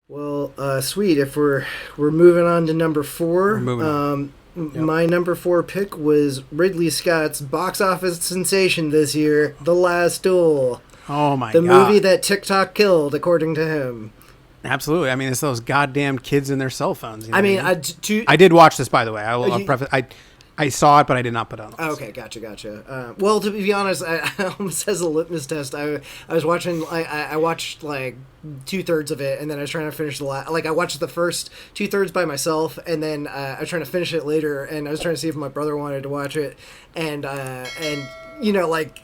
Well, sweet. If we're moving on to number four, We're moving on. Yep. My number four pick was Ridley Scott's box office sensation this year, The Last Duel. Oh my The god. movie that TikTok killed, according to him. Absolutely. I mean, it's those goddamn kids and their cell phones. You know I mean, I did watch this, by the way. I'll you- preface. I saw it, but I did not put it on. Oh, okay, gotcha. Well, to be honest, I almost as a litmus test, I was watching. I watched like 2/3 of it, and then I was trying to finish the last. Like I watched the first 2/3 by myself, and then I was trying to finish it later, and I was trying to see if my brother wanted to watch it, and you know, like,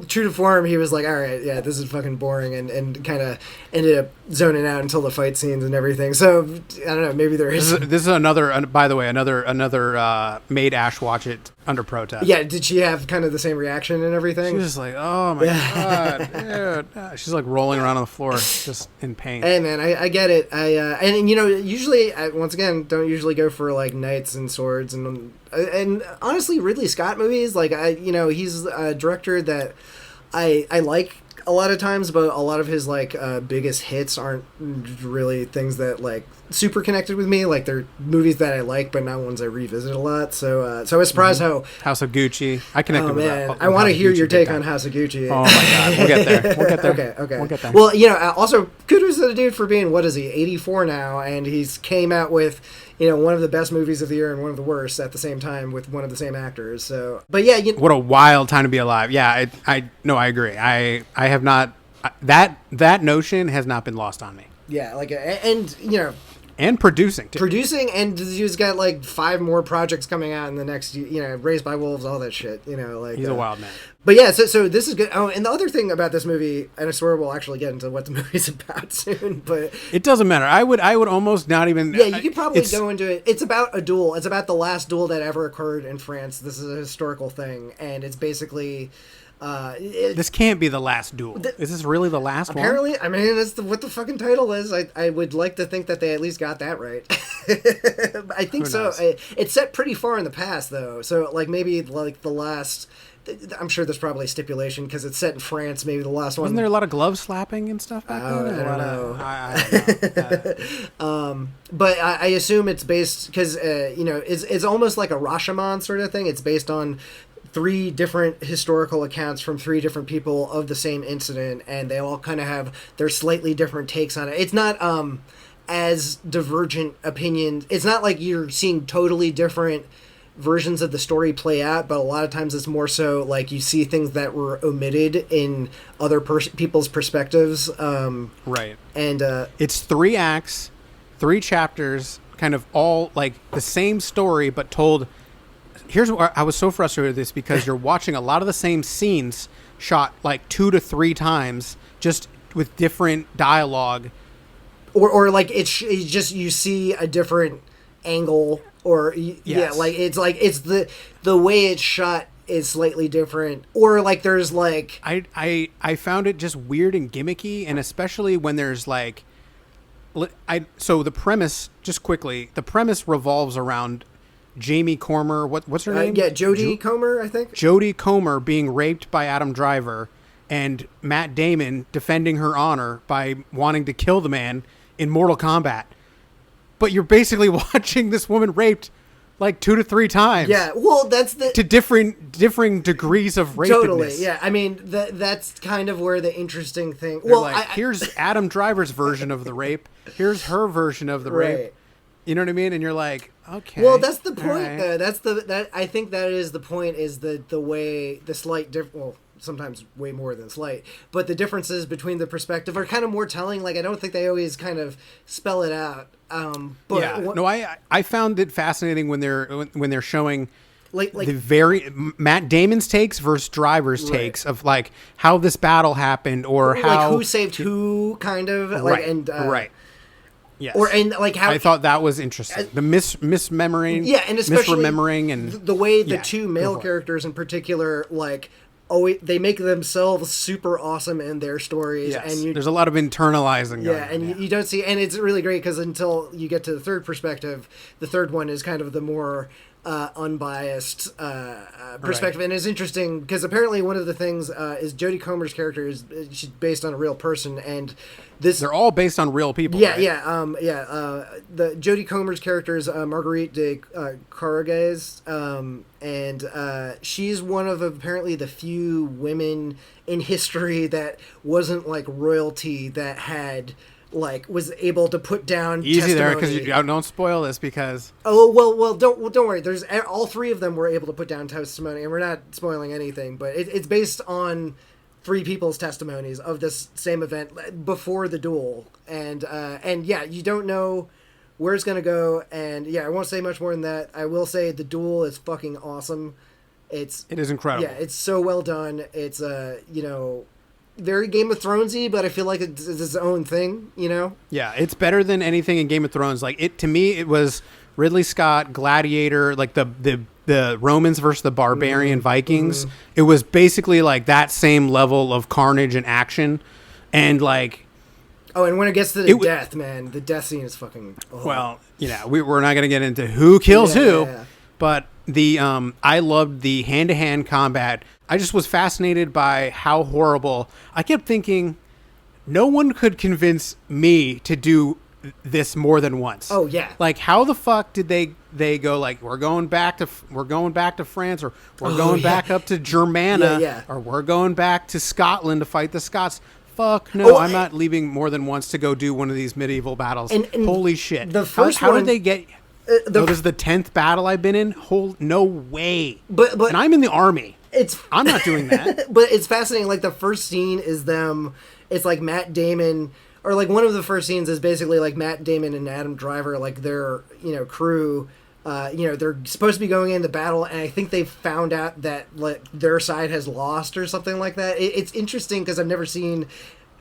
true to form, he was like, all right, yeah, this is fucking boring, and kind of ended up zoning out until the fight scenes and everything. So I don't know, maybe there is. This is another. By the way, another made Ash watch it under protest. Yeah, did she have kind of the same reaction and everything? She was like, oh my god, dude. She's like rolling around on the floor, just in pain. Hey man, I get it. And you know, usually, once again, don't usually go for like knights and swords and honestly, Ridley Scott movies, like he's a director that I like a lot of times, but a lot of his like biggest hits aren't really things that like super connected with me. Like they're movies that I like, but not ones I revisit a lot. So I was surprised how. House of Gucci. I connected Oh with man, that. I want to House of hear Gucci your big take time. on House of Gucci. Oh my god, we'll get there. We'll get there. Okay. We'll get there. Well, also kudos to the dude for being, what is he, 84 now, and he's came out with one of the best movies of the year and one of the worst at the same time with one of the same actors. So, but yeah, What a wild time to be alive. Yeah, I agree. I have not that notion has not been lost on me. yeah, like And producing too. and he's got like 5 more projects coming out in the next, Raised by Wolves, all that shit, like He's a wild man. But yeah, so this is good. Oh, and the other thing about this movie, and I swear we'll actually get into what the movie's about soon, but It doesn't matter. I would almost not even. yeah, you could probably it's- go into it. It's about a duel. It's about the last duel that ever occurred in France. This is a historical thing, and it's basically. This can't be the last duel. Is this really the last Apparently, one? I mean, that's what the fucking title is. I would like to think that they at least got that right. I think Who so. knows? It's set pretty far in the past, though. So, like, maybe, like, the last... I'm sure there's probably a stipulation because it's set in France. Maybe the last one... Wasn't there a lot of glove slapping and stuff back then? I don't know. I don't know. But I assume it's based... Because, it's almost like a Rashomon sort of thing. It's based on 3 different historical accounts from 3 different people of the same incident, and they all kind of have their slightly different takes on it. It's not as divergent opinions. It's not like you're seeing totally different versions of the story play out, but a lot of times it's more so like you see things that were omitted in other people's perspectives. Right. And It's 3 acts, 3 chapters, kind of all like the same story, but told. Here's where I was so frustrated with this, because you're watching a lot of the same scenes shot like 2 to 3 times, just with different dialogue. or like it's just you see a different angle, or yeah, Yes. like it's the way it's shot is slightly different, or like there's like I found it just weird and gimmicky, and especially when there's like, so the premise, just quickly, the premise revolves around Jamie Comer, what's her name? yeah, Jodie Comer, I think. Jodie Comer being raped by Adam Driver, and Matt Damon defending her honor by wanting to kill the man in Mortal Kombat. But you're basically watching this woman raped like 2 to 3 times. Yeah, well, that's the To differing degrees of rapedness. totally. Yeah, I mean that's kind of where the interesting thing. They're Well, like, here's Adam Driver's version of the rape. Here's her version of the Right. rape. You know what I mean? And you're like, okay. Well, that's the all point. right. That I think that is the point. Is the way the slight well, sometimes way more than slight, but the differences between the perspective are kind of more telling. Like I don't think they always kind of spell it out. But Yeah. No, I found it fascinating when they're showing like the Matt Damon's takes versus Driver's Right. takes of like how this battle happened, or like how who saved who, kind of like right, and right. Yes. or and like how I thought that was interesting. The misremembering, yeah, and especially misremembering, and the way the yeah, 2 go male for it. characters in particular, like always they make themselves super awesome in their stories, Yes. and you There's a lot of internalizing. yeah, and you don't see, and it's really great because until you get to the third perspective, the third one is kind of the more unbiased perspective. Right. And it's interesting because apparently one of the things is Jodie Comer's character is she's based on a real person, and they're all based on real people. Yeah, right? The Jodie Comer's character is Marguerite de Carrouges, and she's one of apparently the few women in history that wasn't like royalty that had was able to put down easy testimony. there because you don't spoil this because don't worry. There's all three of them were able to put down testimony, and we're not spoiling anything, but it's based on three people's testimonies of this same event before the duel, and you don't know where it's gonna go, and I won't say much more than that. I will say the duel is fucking awesome. It is incredible. Yeah, it's so well done. It's very Game of Thronesy, but I feel like it's its own thing, Yeah, it's better than anything in Game of Thrones. To me, it was Ridley Scott, Gladiator, like the Romans versus the barbarian Vikings. Mm-hmm. It was basically like that same level of carnage and action, and and when it gets to the death, man, the death scene is fucking. Oh. Well, we're not going to get into who kills who, but I loved the hand-to-hand combat. I just was fascinated by how horrible. I kept thinking, no one could convince me to do this more than once. Oh yeah. How the fuck did they go we're going back to France, or we're going back up to Germania, or we're going back to Scotland to fight the Scots? Fuck no, I'm not leaving more than once to go do one of these medieval battles. And holy shit. The first how did they get this is the 10th battle I've been in? No way. But and I'm in the army. I'm not doing that. But it's fascinating. The first scene is them. It's Matt Damon, or one of the first scenes is basically Matt Damon and Adam Driver, their crew. They're supposed to be going into battle, and I think they've found out that their side has lost or something like that. It's interesting because I've never seen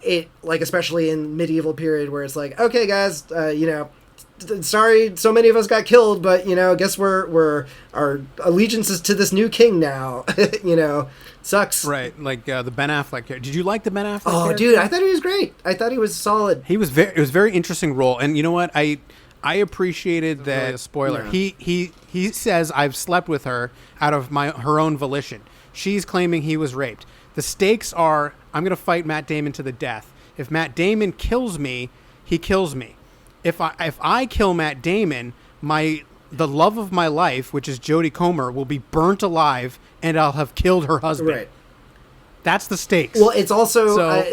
it especially in medieval period where it's okay guys, sorry so many of us got killed, but I guess we're our allegiance is to this new king now. Sucks. Right, the Ben Affleck character. Did you like the Ben Affleck character? Dude, I thought he was great. I thought he was solid. It was a very interesting role, and you know what, I appreciated that. Really a spoiler. Yeah. He says I've slept with her out of her own volition. She's claiming he was raped. The stakes are I'm going to fight Matt Damon to the death. If Matt Damon kills me, he kills me. If I kill Matt Damon, the love of my life, which is Jodie Comer, will be burnt alive, and I'll have killed her husband. Right. That's the stakes. Well, it's also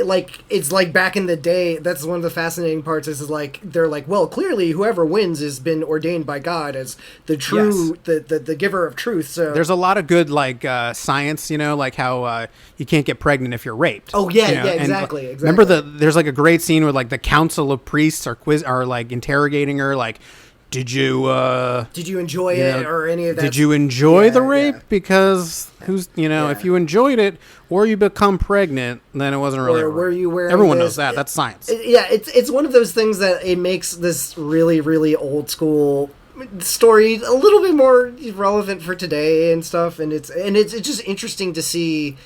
it's back in the day. That's one of the fascinating parts. Is they're well, clearly whoever wins has been ordained by God as the true, the giver of truth. So there's a lot of good science, how you can't get pregnant if you're raped. Oh yeah, exactly. Remember there's a great scene where the council of priests are interrogating her Did you enjoy it or any of that? Did you enjoy the rape? Yeah. Because if you enjoyed it or you become pregnant, then it wasn't really. Or were you wearing? Everyone knows that. That's science. It's one of those things that it makes this really, really old school story a little bit more relevant for today and stuff. And it's just interesting to see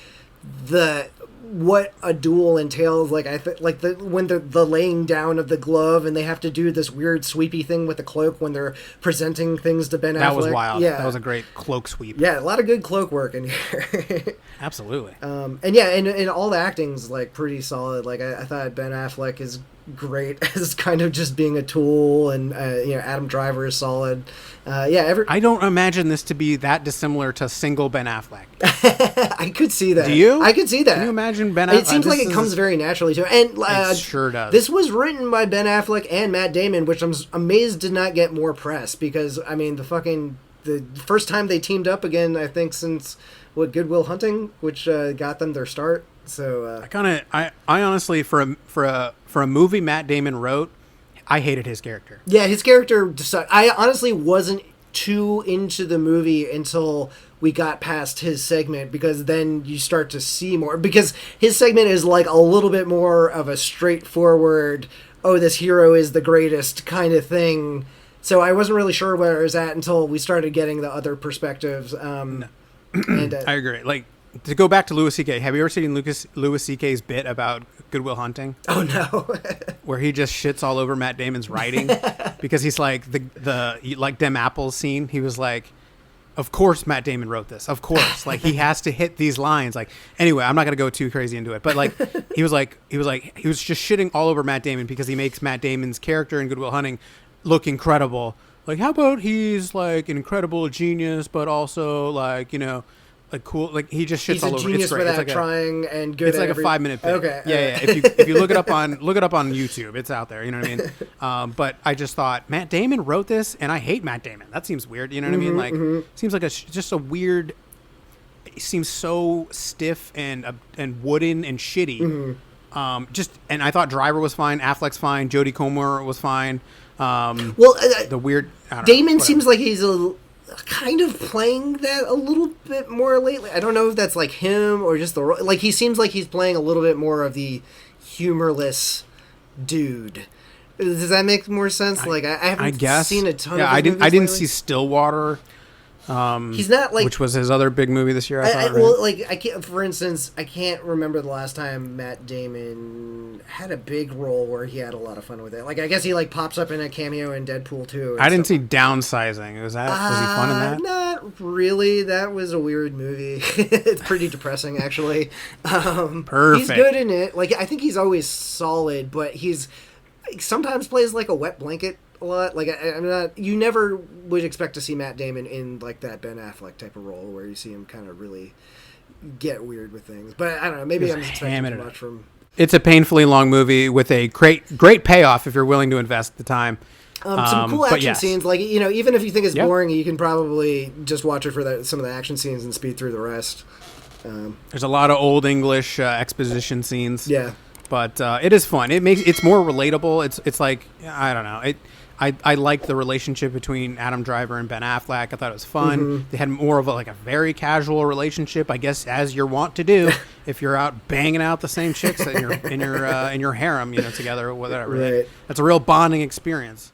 what a duel entails. When the laying down of the glove, and they have to do this weird sweepy thing with the cloak when they're presenting things to Ben Affleck. That was wild. Yeah, that was a great cloak sweep. Yeah, a lot of good cloak work in here. Absolutely. And all the acting's pretty solid. I thought Ben Affleck is great as kind of just being a tool, and Adam Driver is solid. I don't imagine this to be that dissimilar to single Ben Affleck. I could see that. Do you? I could see that. Can you imagine Ben Affleck? It seems like it comes very naturally to him. And it sure does. This was written by Ben Affleck and Matt Damon, which I'm amazed did not get more press, because the first time they teamed up again, I think since Good Will Hunting, which got them their start. So I honestly, for a movie Matt Damon wrote, I hated his character. Yeah, his character. I honestly wasn't too into the movie until we got past his segment, because then you start to see more. Because his segment is a little bit more of a straightforward, this hero is the greatest kind of thing. So I wasn't really sure where it was at until we started getting the other perspectives. No. I agree. To go back to Louis C.K., have you ever seen Louis C.K.'s bit about Good Will Hunting? Oh, no. Where he just shits all over Matt Damon's writing because he's the Dem Apples scene. He was of course Matt Damon wrote this. Of course, like he has to hit these lines. Like anyway, I'm not gonna go too crazy into it, but like he was just shitting all over Matt Damon because he makes Matt Damon's character in Good Will Hunting look incredible. Like how about he's like an incredible genius, but also like like cool. Like he just shits all over. He's a genius it's great. without It's like trying and good. It's at like a 5-minute bit. Okay. Yeah. If you look it up on YouTube, it's out there. You know what I mean? But I just thought Matt Damon wrote this, and I hate Matt Damon. That seems weird. You know what I mean? Like seems like just a weird. It seems so stiff and wooden and shitty. And I thought Driver was fine. Affleck's fine. Jodie Comer was fine. The weird. Damon seems like he's kind of playing that a little bit more lately. I don't know if that's like him or just like he seems like he's playing a little bit more of the humorless dude. Does that make more sense? Like I haven't seen a ton of his movies I didn't lately. see Stillwater. He's not like, which was his other big movie this year. I thought, right? Well, like I can't. For instance, I can't remember the last time Matt Damon had a big role where he had a lot of fun with it. Like I guess he like pops up in a cameo in Deadpool 2. I didn't see Downsizing. Was he fun in that? Not really. That was a weird movie. It's pretty depressing, actually. Perfect. He's good in it. Like I think he's always solid, but he's sometimes plays like a wet blanket a lot. Like I'm not. You never would expect to see Matt Damon in like that Ben Affleck type of role where you see him kind of really get weird with things. But I don't know. Maybe I'm expecting too much from. It's a painfully long movie with a great payoff if you're willing to invest the time. Some cool action scenes. Like even if you think it's boring, you can probably just watch it for some of the action scenes and speed through the rest. There's a lot of old English exposition scenes. Yeah. But it is fun. It's more relatable. It's like I don't know. I liked the relationship between Adam Driver and Ben Affleck. I thought it was fun. They had more of a very casual relationship, I guess, as you're wont to do if you're out banging out the same chicks in your harem, together or whatever. Right. That's a real bonding experience.